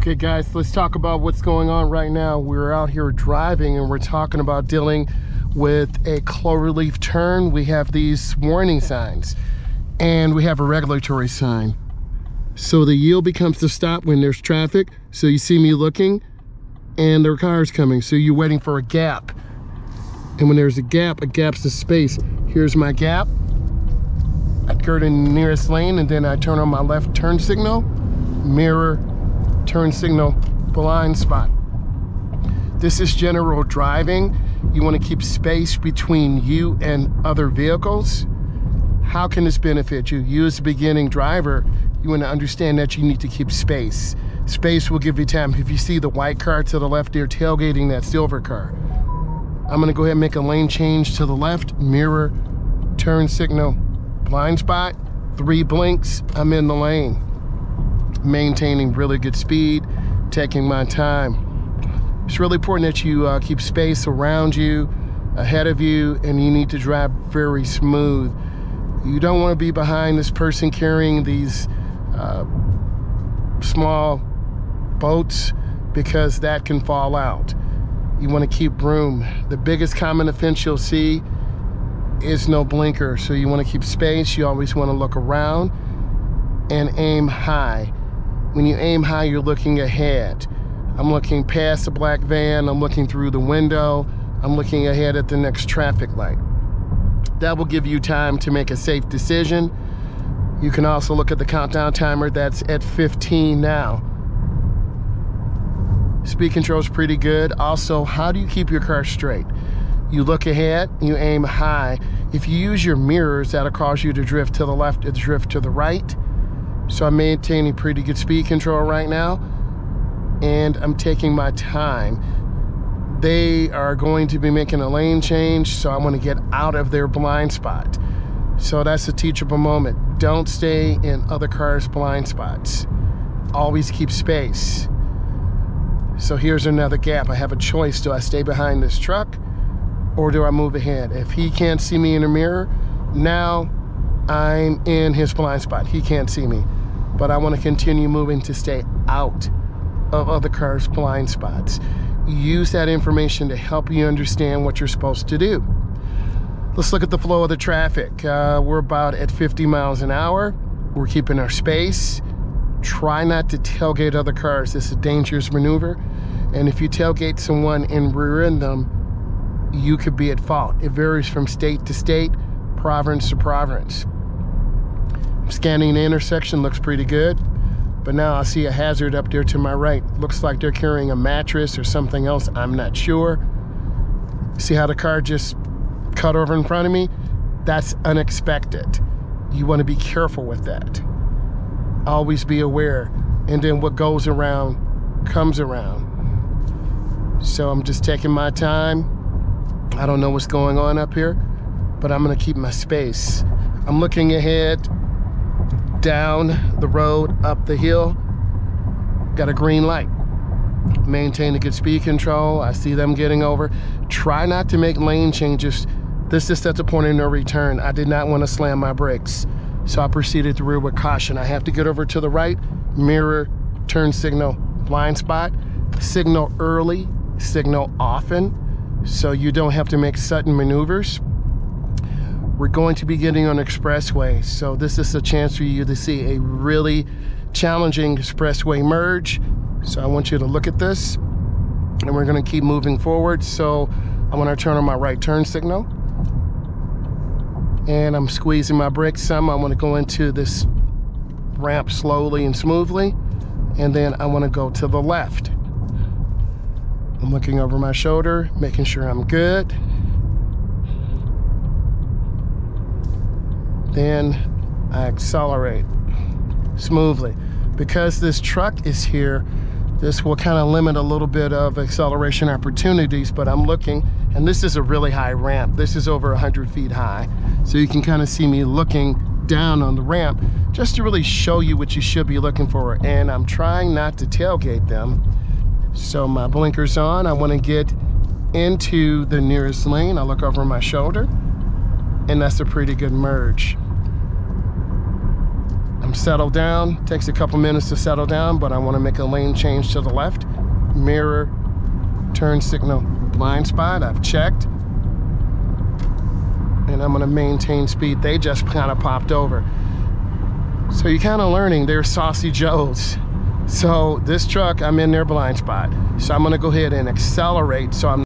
Okay guys, let's talk about what's going on right now. We're out here driving and we're talking about dealing with a cloverleaf turn. We have these warning signs and we have a regulatory sign. So the yield becomes the stop when there's traffic. So you see me looking and there are cars coming. So you're waiting for a gap. And when there's a gap's the space. Here's my gap. I go to the nearest lane and then I turn on my left turn signal, mirror, turn signal, blind spot. This is general driving. You want to keep space between you and other vehicles. How can this benefit you? You as a beginning driver, you want to understand that you need to keep space. Space will give you time. If you see the white car to the left, they're tailgating that silver car. I'm going to go ahead and make a lane change to the left, mirror, turn signal, blind spot, 3 blinks, I'm in the lane. Maintaining really good speed, taking my time. It's really important that you keep space around you, ahead of you, and you need to drive very smooth. You don't want to be behind this person carrying these small boats because that can fall out. You want to keep room. The biggest common offense you'll see is no blinker, so you want to keep space. You always want to look around and aim high. When you aim high, you're looking ahead. I'm looking past the black van, I'm looking through the window, I'm looking ahead at the next traffic light. That will give you time to make a safe decision. You can also look at the countdown timer that's at 15 now. Speed control is pretty good. Also, how do you keep your car straight? You look ahead, you aim high. If you use your mirrors, that'll cause you to drift to the left or drift to the right. So I'm maintaining pretty good speed control right now, and I'm taking my time. They are going to be making a lane change, so I want to get out of their blind spot. So that's a teachable moment. Don't stay in other cars' blind spots. Always keep space. So here's another gap. I have a choice. Do I stay behind this truck or do I move ahead? If he can't see me in the mirror, now I'm in his blind spot. He can't see me. But I want to continue moving to stay out of other cars' blind spots. Use that information to help you understand what you're supposed to do. Let's look at the flow of the traffic. We're about at 50 miles an hour. We're keeping our space. Try not to tailgate other cars. This is a dangerous maneuver. And if you tailgate someone and rear end them, you could be at fault. It varies from state to state, province to province. Scanning the intersection, looks pretty good. But now I see a hazard up there to my right. Looks like they're carrying a mattress or something else. I'm not sure. See how the car just cut over in front of me? That's unexpected. You want to be careful with that. Always be aware. And then what goes around comes around. So I'm just taking my time. I don't know what's going on up here, but I'm going to keep my space. I'm looking ahead, down the road, up the hill. Got a green light. Maintain a good speed control. I see them getting over. Try not to make lane changes. This is at the point of no return. I did not want to slam my brakes, so I proceeded to rear with caution. I have to get over to the right, mirror, turn signal, blind spot, signal early, signal often, so you don't have to make sudden maneuvers. We're going to be getting on expressway, so this is a chance for you to see a really challenging expressway merge. So I want you to look at this, and we're going to keep moving forward. So I want to turn on my right turn signal, and I'm squeezing my brakes some. I want to go into this ramp slowly and smoothly, and then I want to go to the left. I'm looking over my shoulder, making sure I'm good. Then I accelerate smoothly. Because this truck is here, this will kind of limit a little bit of acceleration opportunities, but I'm looking, and this is a really high ramp. This is over 100 feet high. So you can kind of see me looking down on the ramp just to really show you what you should be looking for. And I'm trying not to tailgate them. So my blinker's on. I want to get into the nearest lane. I look over my shoulder, and that's a pretty good merge. I'm settled down. Takes a couple minutes to settle down, but I want to make a lane change to the left. Mirror, turn signal, blind spot, I've checked. And I'm gonna maintain speed. They just kind of popped over. So you're kind of learning they're saucy Joes. So this truck, I'm in their blind spot. So I'm gonna go ahead and accelerate so I'm